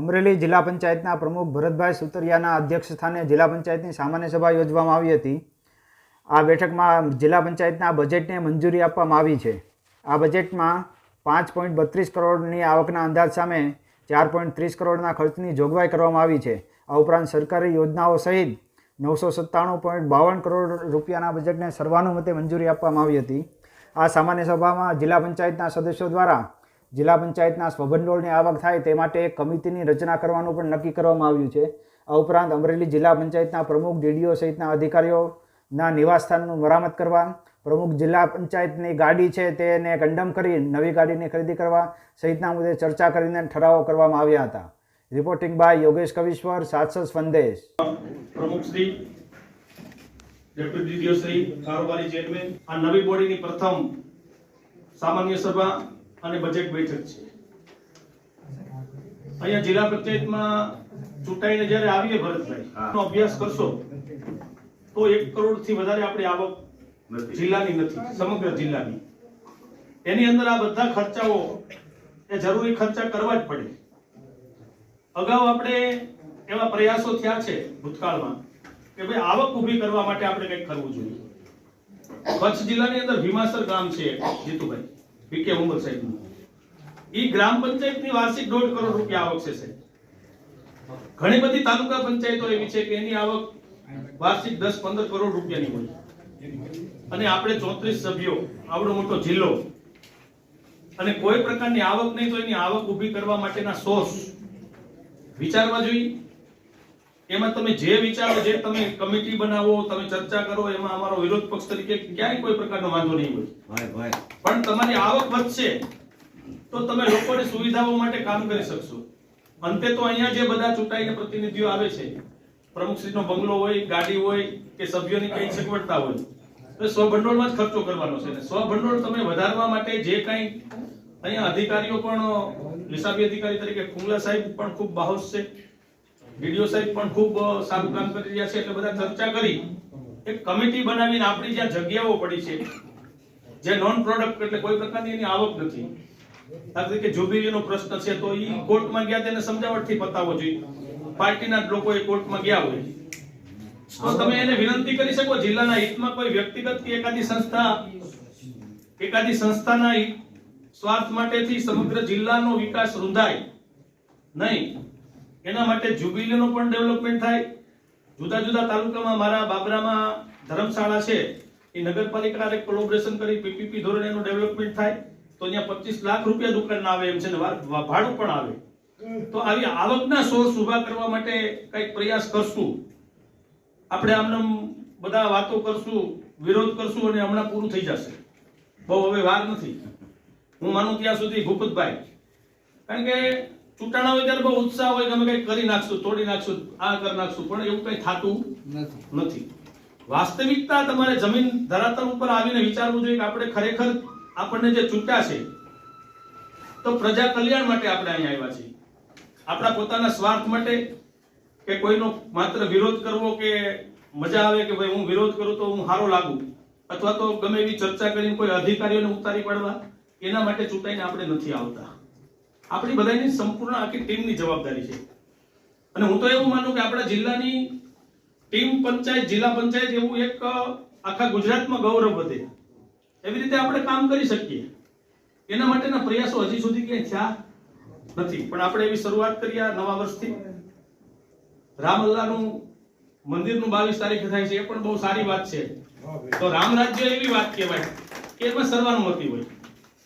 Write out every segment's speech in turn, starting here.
અમરેલી જિલ્લા પંચાયતના પ્રમુખ ભરતભાઈ સુતરિયાના અધ્યક્ષસ્થાને જિલ્લા પંચાયતની સામાન્ય સભા યોજવામાં આવી હતી। આ બેઠકમાં જિલ્લા પંચાયતના બજેટને મંજૂરી આપવામાં આવી છે। આ બજેટમાં 5.32 કરોડની આવકના અંદાજ સામે 4.30 કરોડના ખર્ચની જોગવાઈ કરવામાં આવી છે। આ ઉપરાંત સરકારી યોજનાઓ સહિત 997.52 કરોડ રૂપિયાના બજેટને સર્વાનુમતે મંજૂરી આપવામાં આવી હતી। આ સામાન્ય સભામાં જિલ્લા પંચાયતના સદસ્યો દ્વારા જિલ્લા પંચાયતના સ્વભંડોળની આવક થાય તે માટે એક કમિટીની રચના કરવાનું પણ નક્કી કરવામાં આવ્યું છે। આ ઉપરાંત અમરેલી જિલ્લા પંચાયતના પ્રમુખ ડીડીઓ સહિતના અધિકારીઓના નિવાસસ્થાનનું મરામત કરવા, પ્રમુખ જિલ્લા પંચાયતની ગાડી છે તેને કંડમ કરી નવી ગાડીની ખરીદી કરવા સહિતના મુદ્દે ચર્ચા કરીને ઠરાવો કરવામાં આવ્યા હતા। રિપોર્ટિંગ બાય યોગેશ કવિશ્વર, સાતસો સંદેશ। પ્રમુખ શ્રી, ડેપ્યુટી ડીડીઓ શ્રી, કારોબારી ચેરમેન, આ નવી બોડીની પ્રથમ સામાન્ય સભા અને બજેટ બેઠક છે। અહીંયા જિલ્લા પંચાયતમાં ચૂંટાઈને જ્યારે આવીએ ભરતભાઈ નો અભ્યાસ કરશો તો 1 કરોડ થી વધારે આપણી આવક જિલ્લાની નથી, સમગ્ર જિલ્લાની। એની અંદર આ બધા ખર્ચાઓ એ જરૂરી ખર્ચા કરવા જ પડે। અગાઉ આપણે એવા પ્રયાસો થયા છે ભૂતકાળમાં કે ભાઈ આવક ઊભી કરવા માટે આપણે કંઈક કરવું જોઈએ। કચ્છ જિલ્લાની અંદર ભીમાસર ગામ છે, જીતુભાઈ પીકે ઉમર સાહેબનું, ઈ ગ્રામ પંચાયતની વાર્ષિક 1.5 કરોડ રૂપિયા આવક છે સાહેબ। ઘણી બધી તાલુકા પંચાયતો એવી છે કે એની આવક વાર્ષિક 10-15 કરોડ રૂપિયાની હોય, અને આપણે 34 સભ્યો, આવડો મોટો જિલ્લો, અને કોઈ પ્રકારની આવક નહીં તો એની આવક ઊભી કરવા માટેના સોર્સ વિચારવા જોઈએ। એમાં તમે જે વિચારો, જે તમે કમિટી બનાવો, તમે ચર્ચા કરો, એમાં અમારો વિરોધ પક્ષ તરીકે ક્યાંય કોઈ પ્રકારનો વાંધો નહીં હોય, પણ તમારી આવક વધશે તો તમે લોકોની સુવિધાઓ માટે કામ કરી શકશો। અંતે તો અહીંયા જે બધા ચૂંટાઈને પ્રતિનિધિઓ આવે છે, પ્રમુખશ્રીનો બંગલો હોય, ગાડી હોય કે સભ્યોની કઈ સગવડતા હોય, તો સ્વભંડોળમાં જ ખર્ચો કરવાનો છે। સ્વભંડોળ તમે વધારવા માટે જે કંઈ અહીંયા અધિકારીઓ પણ, હિસાબી અધિકારી તરીકે કુંગલા સાહેબ પણ ખૂબ બાહોશ છે, ડીડીઓ સાહેબ પણ ખૂબ સારું કામ કરી રહ્યા છે, એટલે બધા ચર્ચા કરી એક કમિટી બનાવીને આપણી જ્યાં જગ્યાઓ પડી છે, જે નોન પ્રોડક્ટ એટલે કોઈ પ્રકારની એની આવક નથી, દાખલા તરીકે જ્યુબિલીનો પ્રશ્ન છે તો ઈ કોર્ટમાં ગયા તેને સમજાવટથી પતાવવો જોઈએ। પાર્ટીના જ લોકો એ કોર્ટમાં ગયા હોય તો તમે એને વિનંતી કરી શકો, જિલ્લાના હિતમાં કોઈ વ્યક્તિગત કે એકાદી સંસ્થાના સ્વાર્થ માટેથી સમગ્ર જિલ્લાનો વિકાસ રૂંધાય નહીં, એના માટે જ્યુબિલીનો પણ ડેવલપમેન્ટ થાય। જુદા જુદા તાલુકામાં, મારા બાબરામાં ધર્મશાળા છે, એ નગરપાલિકા એક કોલેબોરેશન કરી પીપીપી ધોરણે એનું ડેવલપમેન્ટ થાય તો અહીંયા 25 લાખ રૂપિયા દુકાનના આવે એમ છે ને ભાડું પણ આવે। તો આવી આવકના સોર્સ ઉભા કરવા માટે કંઈક પ્રયાસ કરશું આપણે। આમને બધા વાતો કરશું, વિરોધ કરશું અને હમણાં પૂરું થઈ જશે, બહુ હવે વાર નથી। હું માનું ત્યાં સુધી ભૂપતભાઈ, કારણ કે ચૂંટણા હોય ત્યારે બહુ ઉત્સાહ હોય કે અમે કંઈક કરી નાખશું, તોડી નાખશું, આ કરી નાખશું, પણ એવું કંઈ થતું નથી। વાસ્તવિકતા તમારે જમીન ધરાતલ ઉપર આવીને વિચારવું જોઈએ કે આપણે ખરેખર આપણને જે ચૂંટ્યા છે તો પ્રજા કલ્યાણ માટે આપણે અહીંયા આવ્યા છીએ, આપણા પોતાના સ્વાર્થ માટે કે કોઈનો માત્ર વિરોધ કરવો કે મજા આવે કે ભાઈ હું વિરોધ કરું તો હું સારો લાગુ, અથવા તો ગમે એવી ચર્ચા કરીને કોઈ અધિકારીઓને ઉતારી પાડવા, એના માટે ચૂંટાઈને આપણે નથી આવતા। આપણી બધાની સંપૂર્ણ આખી ટીમની જવાબદારી છે, અને હું તો એવું માનું કે આપણા જિલ્લાની ટીમ પંચાયત, જિલ્લા પંચાયત એવું એક આખા ગુજરાતમાં ગૌરવ વધે એવી રીતે આપણે કામ કરી શકીએ। એના માટેના પ્રયાસો હજી સુધી ક્યાંય થયા નથી, પણ આપણે એવી શરૂઆત કરી આ નવા વર્ષથી। રામલલ્લાનું મંદિરનું 22 તારીખે થાય છે, એ પણ બહુ સારી વાત છે। તો રામ રાજ્ય એવી વાત કહેવાય કે એમાં સર્વાનુમતિ હોય,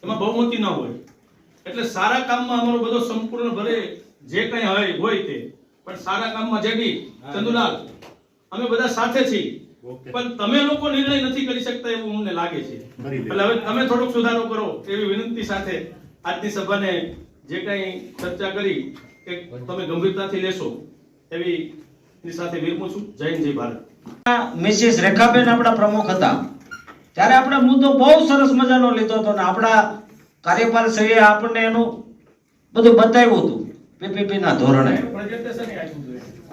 એમાં બહુમતી ન હોય, એટલે સારા કામમાં અમારો બધો સંપૂર્ણ ભરે જે કંઈ હોય તે, પણ સારા કામમાં જેડી ચંદુલાલ અમે બધા સાથે છીએ, પણ તમે લોકો નિર્ણય નથી કરી શકતા એવું અમને લાગે છે। એટલે હવે તમે થોડોક સુધારો કરો એવી વિનંતી સાથે આજની સભાને જે કંઈ ચર્ચા કરી કે તમે ગંભીરતાથી લેશો એવી સાથે વિરમું છું। જય હિન્દ, જય ભારત। મિસિસ રેખાબેન આપણા પ્રમુખ હતા ત્યારે આપણે મુદ્દો બહુ સરસ મજાનો લીધો હતો ને આપણા કાર્યપાલ શ્રીએ આપણને એનું બધું બતાવ્યું હતું પીપીપી ના ધોરણે,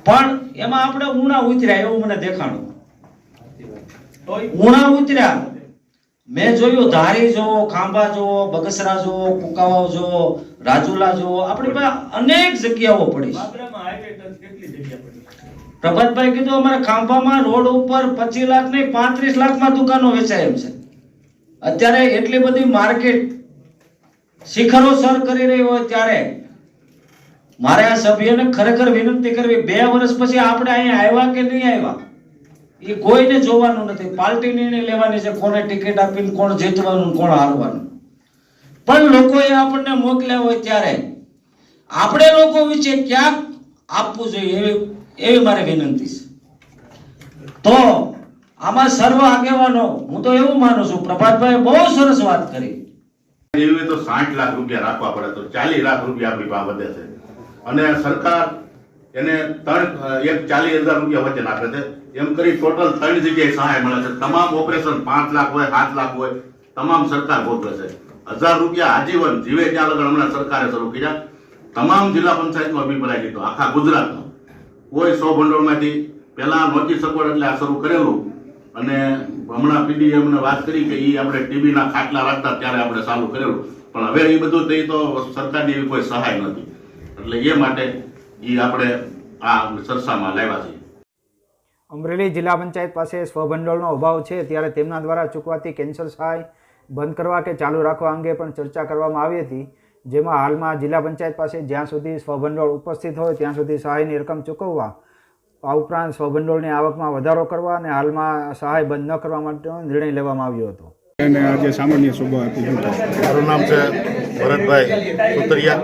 પણ એમાં આપણે ઊણા ઉતર્યા એવું મને દેખાણું। ઊણા ઉતર્યા મેં જોયું ધારી જોવો, ખાંભા જોવો, બગસરા જોવો, કુકાવાવ જોવો, રાજુલા જોવો, આપણી પાસે અનેક જગ્યાઓ પડી છે. બાબરામાં હાઈવે કેટલી જગ્યા પડી? પ્રભાતભાઈ કીધું અમારા ખાંભામાં રોડ ઉપર 25 લાખ નહીં 35 લાખમાં દુકાનો વેચાય એમ છે. અત્યારે એટલી બધી માર્કેટ શિખરો સર કરી રહી હોય ત્યારે મારે આ સભ્યને ખરેખર વિનંતી કરવી, 2 વર્ષ પછી આપણે અહીંયા આવ્યા કે નહીં આવ્યા એ કોઈને જોવાનું નથી. પાર્ટી નિર્ણય લેવાની છે કોને ટિકિટ આપીને કોણ જીતવાનું કોણ હારવાનું. પણ લોકોએ આપણને મોકલ્યા હોય ત્યારે આપણે લોકો વિશે ક્યાંક આપવું જોઈએ એવી મારી વિનંતી છે. તો આમાં સર્વ આગેવાનો, હું તો એવું માનું છું, પ્રભાતભાઈ બહુ સરસ વાત કરી. એવી તો 60 લાખ રૂપિયા રાખવા પડે તો 40 લાખ રૂપિયા આપણી પાસે વધે છે અને સરકાર એને 40,000 રૂપિયા વચ્ચે નાખે છે. એમ કરી ટોટલ 3 જગ્યાએ સહાય મળે છે. તમામ ઓપરેશન 5 લાખ હોય 7 લાખ હોય તમામ સરકાર ભોગવે છે. 1000 રૂપિયા આજીવન જીવે ત્યાં લગન હમણાં સરકારે શરૂ કર્યા. તમામ જિલ્લા પંચાયતનો અભિપ્રાય લીધો, આખા ગુજરાતનો. કોઈ 100 ભંડોળમાંથી પહેલા નહોતી સગવડ એટલે આ શરૂ કરેલું અને હમણાં પીડીએમ ને વાત કરી કે એ આપણે ટીબી ના ખાટલા રાખતા ત્યારે આપણે ચાલુ કરેલું, પણ હવે એ બધું થઈ તો સરકારની એવી કોઈ સહાય નથી એટલે એ માટે એ આપણે આ ચર્ચામાં લાવ્યા છે. અમરેલી જિલ્લા પંચાયત પાસે સ્વભંડોળનો અભાવ છે ત્યારે તેમના દ્વારા ચૂકવાતી કેન્સર સહાય બંધ કરવા કે ચાલુ રાખવા અંગે પણ ચર્ચા કરવામાં આવી હતી, જેમાં હાલમાં જિલ્લા પંચાયત પાસે જ્યાં સુધી સ્વભંડોળ ઉપસ્થિત હોય ત્યાં સુધી સહાયની રકમ ચૂકવવા, આ ઉપરાંત સ્વભંડોળની આવકમાં વધારો કરવા અને હાલમાં સહાય બંધ ન કરવા માટેનો નિર્ણય લેવામાં આવ્યો હતો. અને આજે સામાન્ય સભા હતી. મારું નામ છે ભરતભાઈ સુતરિયા.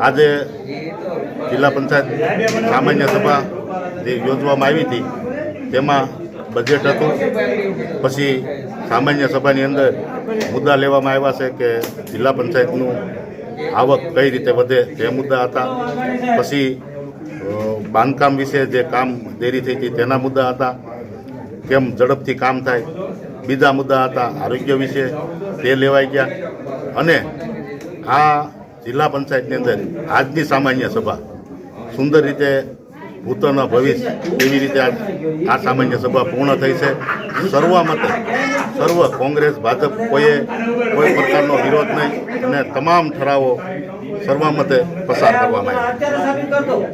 આજે જિલ્લા પંચાયત સામાન્ય સભા જે યોજવામાં આવી હતી તેમાં બજેટ હતું. પછી સામાન્ય સભાની અંદર મુદ્દા લેવામાં આવ્યા છે કે જિલ્લા પંચાયતનું આવક કઈ રીતે વધે તે મુદ્દા હતા. પછી બાંધકામ વિશે જે કામ દેરી થઈ હતી તેના મુદ્દા હતા, કેમ ઝડપથી કામ થાય. બીજા મુદ્દા હતા આરોગ્ય વિશે, તે લેવાઈ ગયા. અને આ જિલ્લા પંચાયતની અંદર આજની સામાન્ય સભા સુંદર રીતે ભૂતોના ભવિષ્ય એવી રીતે આ સામાન્ય સભા પૂર્ણ થઈ છે. સર્વ કોંગ્રેસ ભાજપ કોઈ પ્રકારનો વિરોધ નહીં અને તમામ ઠરાવો સર્વમતે પસાર કરવામાં આવ્યા.